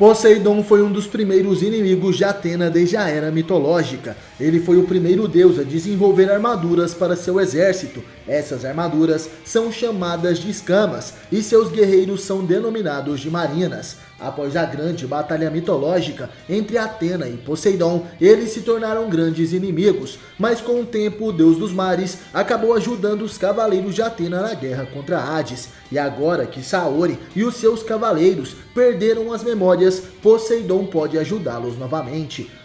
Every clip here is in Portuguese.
Poseidon foi um dos primeiros inimigos de Atena desde a era mitológica. Ele foi o primeiro deus a desenvolver armaduras para seu exército. Essas armaduras são chamadas de escamas e seus guerreiros são denominados de marinas. Após a grande batalha mitológica entre Atena e Poseidon, eles se tornaram grandes inimigos, mas com o tempo o deus dos mares acabou ajudando os cavaleiros de Atena na guerra contra Hades. E agora que Saori e os seus cavaleiros perderam as memórias, Poseidon pode ajudá-los novamente.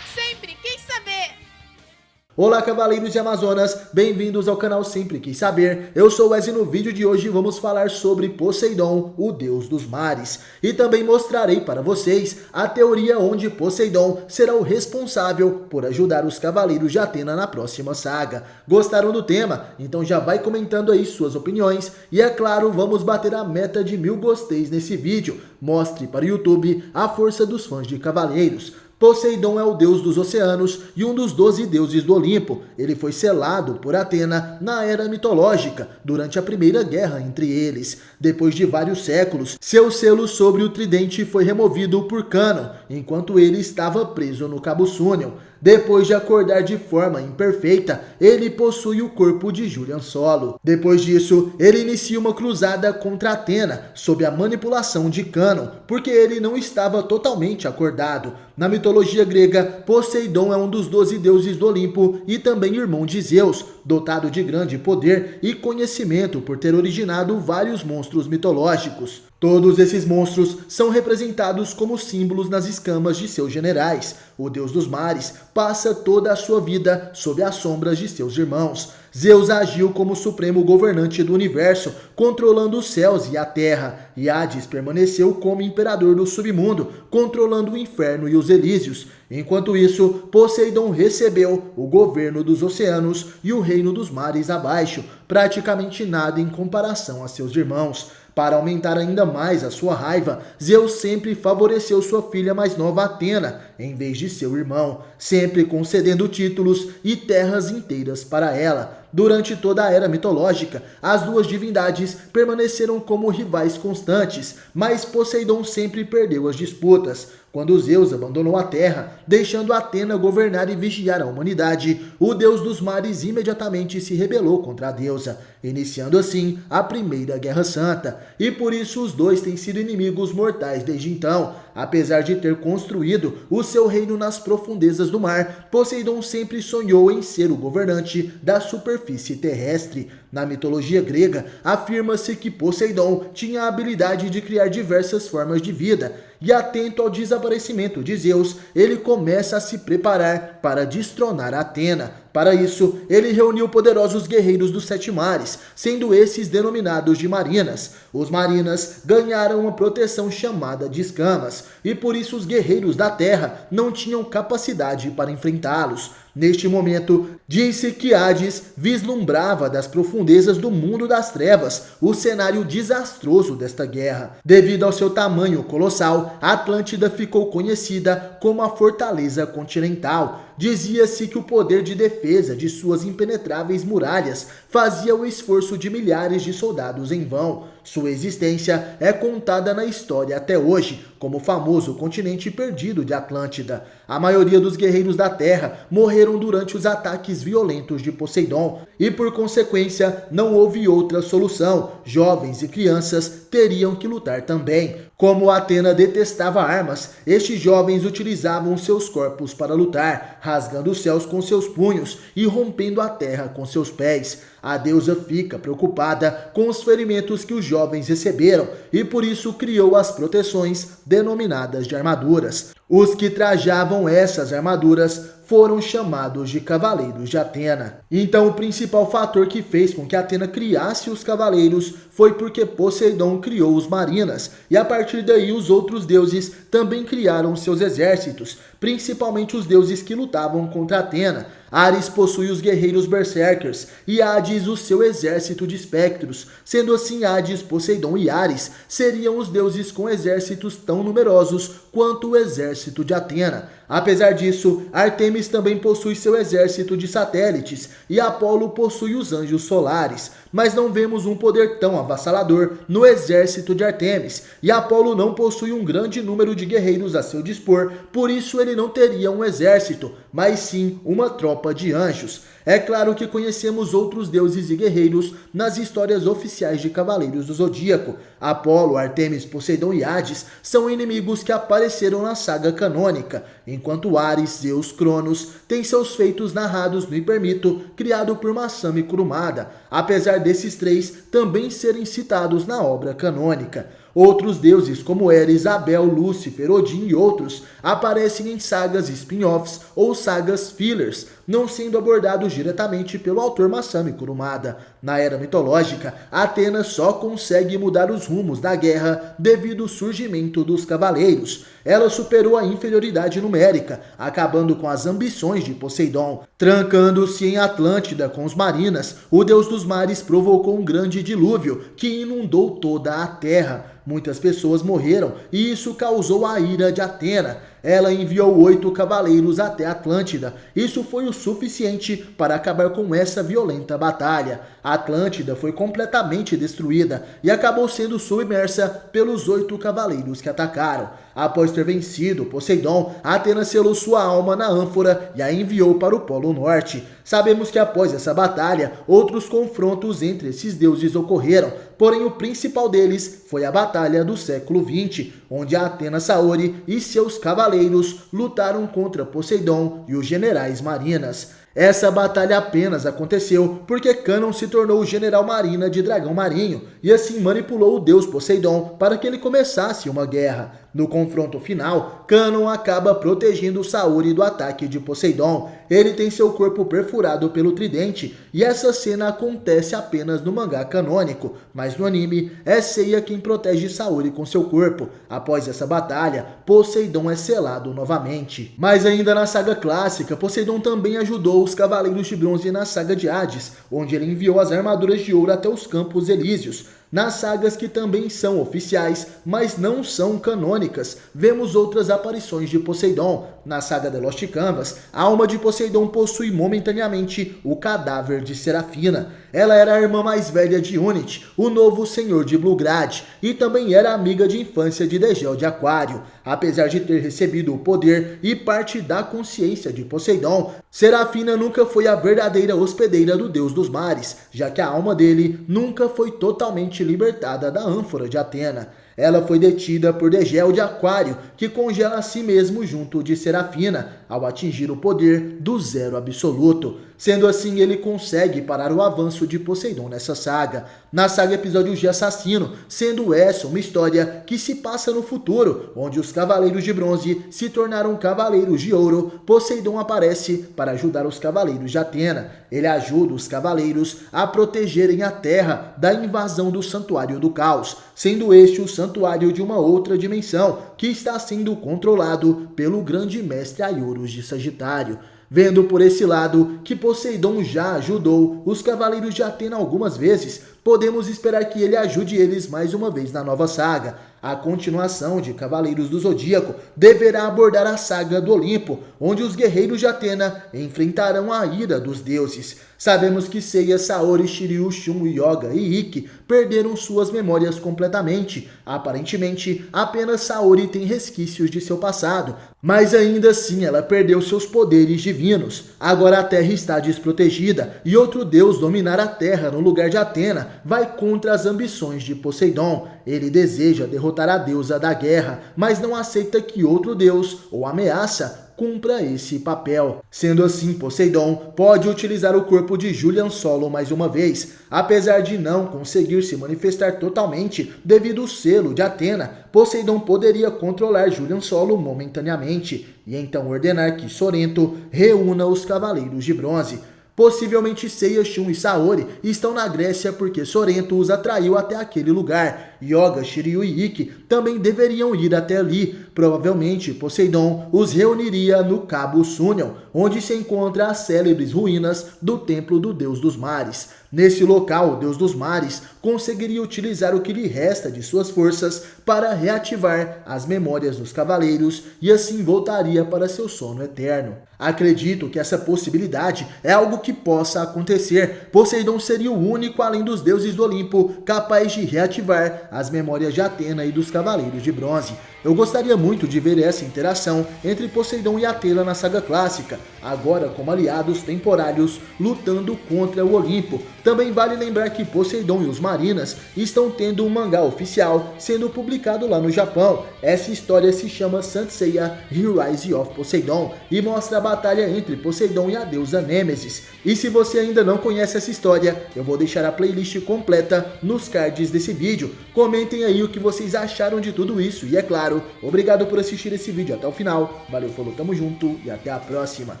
Olá cavaleiros de Amazonas, bem-vindos ao canal Sempre Quis Saber. Eu sou o Wesley e no vídeo de hoje vamos falar sobre Poseidon, o deus dos mares. E também mostrarei para vocês a teoria onde Poseidon será o responsável por ajudar os cavaleiros de Atena na próxima saga. Gostaram do tema? Então já vai comentando aí suas opiniões. E é claro, vamos bater a meta de 1000 gosteis nesse vídeo. Mostre para o YouTube a força dos fãs de cavaleiros. Poseidon é o deus dos oceanos e um dos 12 deuses do Olimpo. Ele foi selado por Atena na era mitológica, durante a primeira guerra entre eles. Depois de vários séculos, seu selo sobre o tridente foi removido por Cânon, enquanto ele estava preso no Cabo Súneo. Depois de acordar de forma imperfeita, ele possui o corpo de Julian Solo. Depois disso, ele inicia uma cruzada contra Atena, sob a manipulação de Cânon, porque ele não estava totalmente acordado. Na mitologia grega, Poseidon é um dos 12 deuses do Olimpo e também irmão de Zeus, dotado de grande poder e conhecimento por ter originado vários monstros mitológicos. Todos esses monstros são representados como símbolos nas escamas de seus generais. O deus dos mares passa toda a sua vida sob as sombras de seus irmãos. Zeus agiu como supremo governante do universo, controlando os céus e a terra, e Hades permaneceu como imperador do submundo, controlando o inferno e os Elísios. Enquanto isso, Poseidon recebeu o governo dos oceanos e o reino dos mares abaixo, praticamente nada em comparação a seus irmãos. Para aumentar ainda mais a sua raiva, Zeus sempre favoreceu sua filha mais nova Atena, em vez de seu irmão, sempre concedendo títulos e terras inteiras para ela. Durante toda a era mitológica, as duas divindades permaneceram como rivais constantes, mas Poseidon sempre perdeu as disputas. Quando Zeus abandonou a terra, deixando Atena governar e vigiar a humanidade, o deus dos mares imediatamente se rebelou contra a deusa, iniciando assim a Primeira Guerra Santa. E por isso os dois têm sido inimigos mortais desde então. Apesar de ter construído o seu reino nas profundezas do mar, Poseidon sempre sonhou em ser o governante da superfície terrestre. Na mitologia grega, afirma-se que Poseidon tinha a habilidade de criar diversas formas de vida, e atento ao desaparecimento de Zeus, ele começa a se preparar para destronar Atena. Para isso, ele reuniu poderosos guerreiros dos 7 mares, sendo esses denominados de marinas. Os marinas ganharam uma proteção chamada de escamas, e por isso os guerreiros da terra não tinham capacidade para enfrentá-los. Neste momento, disse que Hades vislumbrava das profundezas do mundo das trevas o cenário desastroso desta guerra. Devido ao seu tamanho colossal, a Atlântida ficou conhecida como a Fortaleza Continental. Dizia-se que o poder de defesa de suas impenetráveis muralhas fazia o esforço de milhares de soldados em vão. Sua existência é contada na história até hoje como o famoso continente perdido de Atlântida. A maioria dos guerreiros da Terra morreram durante os ataques violentos de Poseidon e, por consequência, não houve outra solução. Jovens e crianças teriam que lutar também. Como Atena detestava armas, estes jovens utilizavam seus corpos para lutar, rasgando os céus com seus punhos e rompendo a terra com seus pés. A deusa fica preocupada com os ferimentos que os jovens receberam e por isso criou as proteções denominadas de armaduras. Os que trajavam essas armaduras foram chamados de Cavaleiros de Atena. Então o principal fator que fez com que Atena criasse os cavaleiros foi porque Poseidon criou os marinas, e a partir daí os outros deuses também criaram seus exércitos, principalmente os deuses que lutavam contra Atena. Ares possui os guerreiros berserkers e Hades o seu exército de espectros. Sendo assim, Hades, Poseidon e Ares seriam os deuses com exércitos tão numerosos quanto o exército de Atena. Apesar disso, Ártemis também possui seu exército de satélites e Apolo possui os anjos solares, mas não vemos um poder tão avassalador no exército de Ártemis, e Apolo não possui um grande número de guerreiros a seu dispor, por isso ele não teria um exército, mas sim uma tropa de anjos. É claro que conhecemos outros deuses e guerreiros nas histórias oficiais de Cavaleiros do Zodíaco. Apolo, Ártemis, Poseidon e Hades são inimigos que apareceram na saga canônica, enquanto Ares, Zeus, Cronos têm seus feitos narrados no hipermito criado por Masami Kurumada, apesar desses três também serem citados na obra canônica. Outros deuses como Eris, Abel, Lúcifer, Odin e outros aparecem em sagas spin-offs ou sagas fillers, não sendo abordados diretamente pelo autor Masami Kurumada. Na era mitológica, Atena só consegue mudar os rumos da guerra devido ao surgimento dos cavaleiros. Ela superou a inferioridade numérica, acabando com as ambições de Poseidon. Trancando-se em Atlântida com os Marinas, o deus dos mares provocou um grande dilúvio que inundou toda a terra. Muitas pessoas morreram e isso causou a ira de Atena. Ela enviou 8 cavaleiros até Atlântida. Isso foi o suficiente para acabar com essa violenta batalha. A Atlântida foi completamente destruída e acabou sendo submersa pelos 8 cavaleiros que atacaram. Após ter vencido Poseidon, Atena selou sua alma na ânfora e a enviou para o Polo Norte. Sabemos que após essa batalha, outros confrontos entre esses deuses ocorreram, porém o principal deles foi a Batalha do século XX, onde a Athena Saori e seus cavaleiros lutaram contra Poseidon e os generais marinas. Essa batalha apenas aconteceu porque Cânon se tornou o general marina de Dragão Marinho e assim manipulou o deus Poseidon para que ele começasse uma guerra. No confronto final, Cânon acaba protegendo Saori do ataque de Poseidon. Ele tem seu corpo perfurado pelo tridente e essa cena acontece apenas no mangá canônico, mas no anime é Seiya quem protege Saori com seu corpo. Após essa batalha, Poseidon é selado novamente. Mas ainda na saga clássica, Poseidon também ajudou os Cavaleiros de Bronze na saga de Hades, onde ele enviou as armaduras de ouro até os Campos Elíseos. Nas sagas que também são oficiais, mas não são canônicas, vemos outras aparições de Poseidon. Na saga The Lost Canvas, a alma de Poseidon possui momentaneamente o cadáver de Serafina. Ela era a irmã mais velha de Unit, o novo senhor de Bluegrad, e também era amiga de infância de Degel de Aquário. Apesar de ter recebido o poder e parte da consciência de Poseidon, Serafina nunca foi a verdadeira hospedeira do deus dos mares, já que a alma dele nunca foi totalmente libertada da ânfora de Atena. Ela foi detida por Degel de Aquário, que congela a si mesmo junto de Serafina, ao atingir o poder do zero absoluto. Sendo assim, ele consegue parar o avanço de Poseidon nessa saga. Na saga Episódios de Assassino, sendo essa uma história que se passa no futuro, onde os Cavaleiros de Bronze se tornaram Cavaleiros de Ouro, Poseidon aparece para ajudar os Cavaleiros de Atena. Ele ajuda os Cavaleiros a protegerem a Terra da invasão do Santuário do Caos, sendo este o santuário de uma outra dimensão, que está sendo controlado pelo grande mestre Aiurus de Sagitário. Vendo por esse lado que Poseidon já ajudou os Cavaleiros de Atena algumas vezes, podemos esperar que ele ajude eles mais uma vez na nova saga. A continuação de Cavaleiros do Zodíaco deverá abordar a saga do Olimpo, onde os guerreiros de Atena enfrentarão a ira dos deuses. Sabemos que Seiya, Saori, Shiryu, Shun, Yoga e Ikki perderam suas memórias completamente. Aparentemente, apenas Saori tem resquícios de seu passado, mas ainda assim ela perdeu seus poderes divinos. Agora a Terra está desprotegida e outro deus dominar a Terra no lugar de Atena vai contra as ambições de Poseidon. Ele deseja derrotar a deusa da guerra, mas não aceita que outro deus ou ameaça cumpra esse papel. Sendo assim, Poseidon pode utilizar o corpo de Julian Solo mais uma vez, apesar de não conseguir se manifestar totalmente devido ao selo de Atena. Poseidon poderia controlar Julian Solo momentaneamente e então ordenar que Sorento reúna os Cavaleiros de Bronze. Possivelmente Seiya, Shun e Saori estão na Grécia porque Sorrento os atraiu até aquele lugar. Yoga, Shiryu e Ikki também deveriam ir até ali. Provavelmente Poseidon os reuniria no Cabo Sunion, onde se encontram as célebres ruínas do Templo do Deus dos Mares. Nesse local, o Deus dos Mares conseguiria utilizar o que lhe resta de suas forças para reativar as memórias dos cavaleiros e assim voltaria para seu sono eterno. Acredito que essa possibilidade é algo que possa acontecer. Poseidon seria o único, além dos deuses do Olimpo, capaz de reativar as memórias de Atena e dos Cavaleiros de Bronze. Eu gostaria muito de ver essa interação entre Poseidon e Atena na saga clássica, agora como aliados temporários lutando contra o Olimpo. Também vale lembrar que Poseidon e os Marinas estão tendo um mangá oficial sendo publicado lá no Japão. Essa história se chama Saint Seiya Rise of Poseidon e mostra a batalha entre Poseidon e a deusa Nêmesis. E se você ainda não conhece essa história, eu vou deixar a playlist completa nos cards desse vídeo. Comentem aí o que vocês acharam de tudo isso e é claro, obrigado por assistir esse vídeo até o final. Valeu, falou, tamo junto e até a próxima.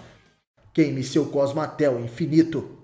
Queime seu cosmo até o infinito.